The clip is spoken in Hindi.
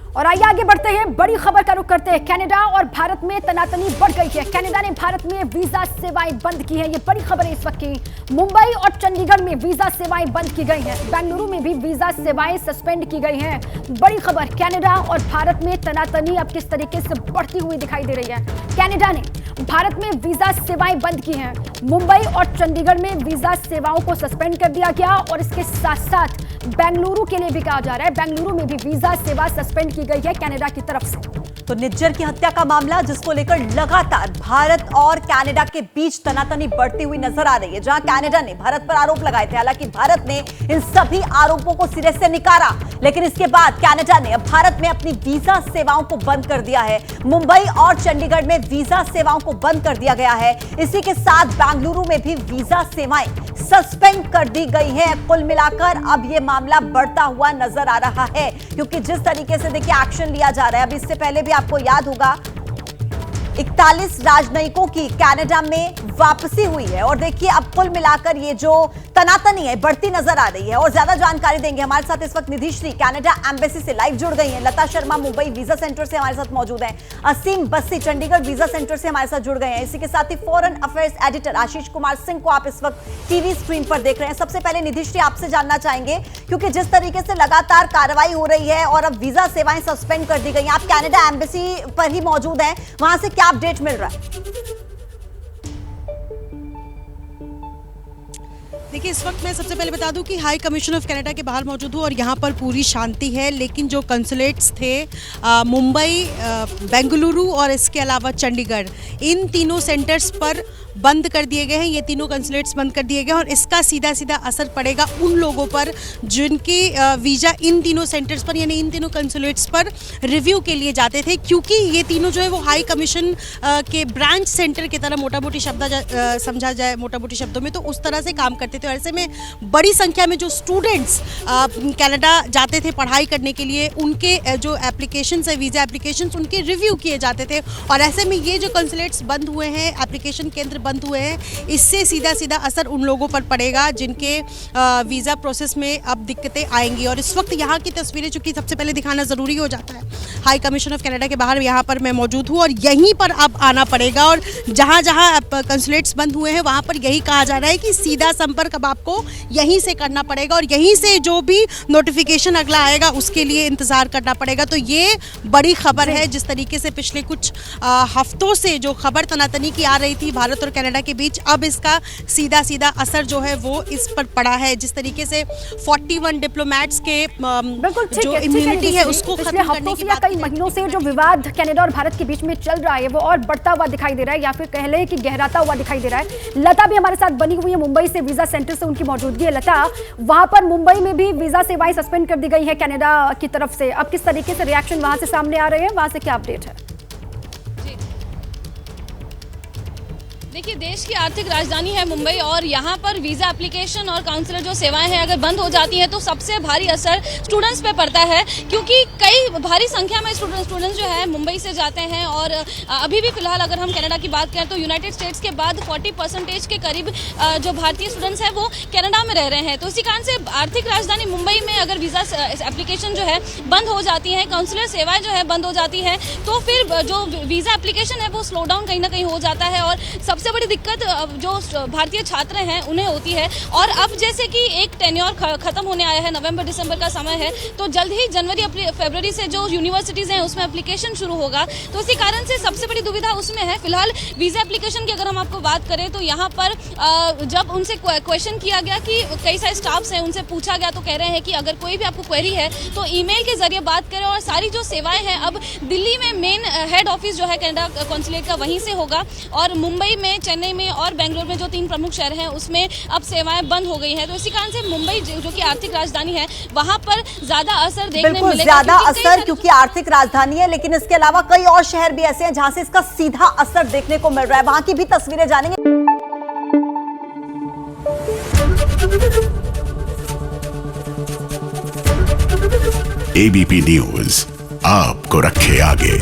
और आइए आगे बढ़ते हैं, बड़ी खबर का रुख करते हैं। कनाडा और भारत में तनातनी बढ़ गई है। कनाडा ने भारत में वीजा सेवाएं बंद की हैं। ये बड़ी खबर है इस वक्त की। मुंबई और चंडीगढ़ में वीजा सेवाएं बंद की गई हैं। बेंगलुरु में भी वीजा सेवाएं सस्पेंड की गई हैं। बड़ी खबर, कनाडा और भारत में तनातनी अब किस तरीके से बढ़ती हुई दिखाई दे रही है। कनाडा ने भारत में वीजा सेवाएं बंद की हैं। मुंबई और चंडीगढ़ में वीजा सेवाओं को सस्पेंड कर दिया गया और इसके साथ साथ बेंगलुरु के लिए भी कहा जा रहा है, बेंगलुरु में भी वीजा सेवा सस्पेंड की गई है कनाडा की तरफ से। तो निज्जर की हत्या का मामला, जिसको लेकर लगातार भारत और कनाडा के बीच तनातनी बढ़ती हुई नजर आ रही है, जहां कनाडा ने भारत पर आरोप लगाए थे। हालांकि भारत ने इन सभी आरोपों को सिरे से नकारा, लेकिन इसके बाद कनाडा ने अब भारत में अपनी वीजा सेवाओं को बंद कर दिया है। मुंबई और चंडीगढ़ में वीजा सेवाओं को बंद कर दिया गया है। इसी के साथ बेंगलुरु में भी वीजा सेवाएं सस्पेंड कर दी गई है। कुल मिलाकर अब यह मामला बढ़ता हुआ नजर आ रहा है, क्योंकि जिस तरीके से देखिए एक्शन लिया जा रहा है। अब इससे पहले भी आपको याद होगा 41 राजनयिकों की कनाडा में वापसी हुई है और देखिए अब कुल मिलाकर ये जो तनातनी है बढ़ती नजर आ रही है। और ज्यादा जानकारी देंगे हमारे साथ इस वक्त निधिश्री कनाडा एम्बेसी से लाइव जुड़ गई हैं। लता शर्मा मुंबई वीजा सेंटर से हमारे साथ मौजूद हैं। असीम बस्सी चंडीगढ़ वीजा सेंटर से हमारे साथ जुड़ गए हैं। इसी के साथ ही foreign affairs editor Ashish Kumar Singh को आप इस वक्त टीवी स्क्रीन पर देख रहे हैं। सबसे पहले निधिश्री आपसे जानना चाहेंगे, क्योंकि जिस तरीके से लगातार कार्रवाई हो रही है और अब वीजा सेवाएं सस्पेंड कर दी गई, आप कनाडा एम्बेसी पर ही मौजूद हैं, वहां से क्या अपडेट मिल रहा है? देखिए, इस वक्त मैं सबसे पहले बता दूं कि हाई कमीशन ऑफ कनाडा के बाहर मौजूद हूं और यहां पर पूरी शांति है। लेकिन जो कंसुलेट्स थे मुंबई, बेंगलुरु और इसके अलावा चंडीगढ़, इन तीनों सेंटर्स पर बंद कर दिए गए हैं। ये तीनों कंसुलेट्स बंद कर दिए गए हैं और इसका सीधा सीधा असर पड़ेगा उन लोगों पर जिनके वीज़ा इन तीनों सेंटर्स पर यानी इन तीनों कंसुलेट्स पर रिव्यू के लिए जाते थे, क्योंकि ये तीनों जो है वो हाई कमीशन के ब्रांच सेंटर की तरह मोटा मोटी समझा जाए मोटा मोटी शब्दों में, तो उस तरह से काम करते थे। और ऐसे में बड़ी संख्या में जो स्टूडेंट्स कनाडा जाते थे पढ़ाई करने के लिए, उनके जो एप्लीकेशंस है, वीज़ा एप्लीकेशंस, उनके रिव्यू किए जाते थे। और ऐसे में ये जो कंसुलेट्स बंद हुए हैं, एप्लीकेशन केंद्र बंद हुए हैं, इससे सीधा सीधा असर उन लोगों पर पड़ेगा जिनके वीज़ा प्रोसेस में अब दिक्कतें आएंगी। और इस वक्त यहाँ की तस्वीरें चूंकि सबसे पहले दिखाना ज़रूरी हो जाता है, हाई कमीशन ऑफ कनाडा के बाहर यहाँ पर मैं मौजूद हूँ और यहीं पर अब आना पड़ेगा। और जहाँ जहाँ कंसुलेट्स बंद हुए हैं वहाँ पर यही कहा जा रहा है कि सीधा संपर्क अब आपको यहीं से करना पड़ेगा और यहीं से जो भी नोटिफिकेशन अगला आएगा उसके लिए इंतज़ार करना पड़ेगा। तो ये बड़ी खबर है। जिस तरीके से पिछले कुछ हफ्तों से जो खबर तनातनी की आ रही थी भारत और कनाडा के बीच, अब इसका सीधा सीधा असर जो है वो इस पर पड़ा है। जिस तरीके से 41 डिप्लोमेट्स के जो इम्यूनिटी है उसको खत्म करने की बात, कई महीनों से जो विवाद कनाडा और भारत के बीच में चल रहा है वो और बढ़ता हुआ दिखाई दे रहा है, या फिर कह लें कि गहराता हुआ दिखाई दे रहा है। लता भी हमारे साथ बनी हुई है, मुंबई से वीजा सेंटर से उनकी मौजूदगी है। लता, वहां पर मुंबई में भी वीजा सेवाएं सस्पेंड कर दी गई है कनाडा की तरफ से। अब किस तरीके से रिएक्शन वहां से सामने आ रहे हैं, वहां से क्या अपडेट है? देखिए, देश की आर्थिक राजधानी है मुंबई और यहाँ पर वीज़ा एप्लीकेशन और काउंसलर जो सेवाएं हैं अगर बंद हो जाती हैं तो सबसे भारी असर स्टूडेंट्स पे पड़ता है, क्योंकि कई भारी संख्या में स्टूडेंट्स जो है मुंबई से जाते हैं। और अभी भी फिलहाल अगर हम कनाडा की बात करें तो यूनाइटेड स्टेट्स के बाद 40% के करीब जो भारतीय स्टूडेंट्स हैं वो कनाडा में रह रहे हैं। तो इसी कारण से आर्थिक राजधानी मुंबई में अगर वीज़ा एप्लीकेशन जो है बंद हो जाती है, काउंसलर सेवाएँ जो है बंद हो जाती है, तो फिर जो वीज़ा एप्लीकेशन है वो स्लो डाउन कहीं ना कहीं हो जाता है। और सबसे बड़ी दिक्कत जो भारतीय छात्र हैं उन्हें होती है। और अब जैसे कि एक टेन्योर खत्म होने आया है, नवंबर दिसंबर का समय है, तो जल्द ही जनवरी फरवरी से जो यूनिवर्सिटीज़ हैं उसमें एप्लीकेशन शुरू होगा। तो इसी कारण से सबसे बड़ी दुविधा उसमें है। फिलहाल वीज़ा एप्लीकेशन की अगर हम आपको बात करें तो यहाँ पर जब उनसे क्वेश्चन किया गया कि कई सारे स्टाफ्स हैं, उनसे पूछा गया तो कह रहे हैं कि अगर कोई भी आपको क्वेरी है तो ईमेल के जरिए बात करें। और सारी जो सेवाएं हैं अब दिल्ली में मेन हेड ऑफिस जो है कनाडा कॉन्सुलेट का वहीं से होगा, और मुंबई में, चेन्नई में और बेंगलुरु में जो 3 प्रमुख शहर हैं उसमें अब सेवाएं बंद हो गई हैं। तो इसी कारण से मुंबई जो कि आर्थिक राजधानी है वहां पर ज्यादा असर देखने बिल्कुल मिलेगा। ज्यादा असर, क्योंकि आर्थिक राजधानी है, लेकिन इसके अलावा कई और शहर भी ऐसे हैं जहां से इसका सीधा असर देखने को मिल रहा है। वहां की भी तस्वीरें जानेंगे। एबीपी न्यूज आपको रखे आगे।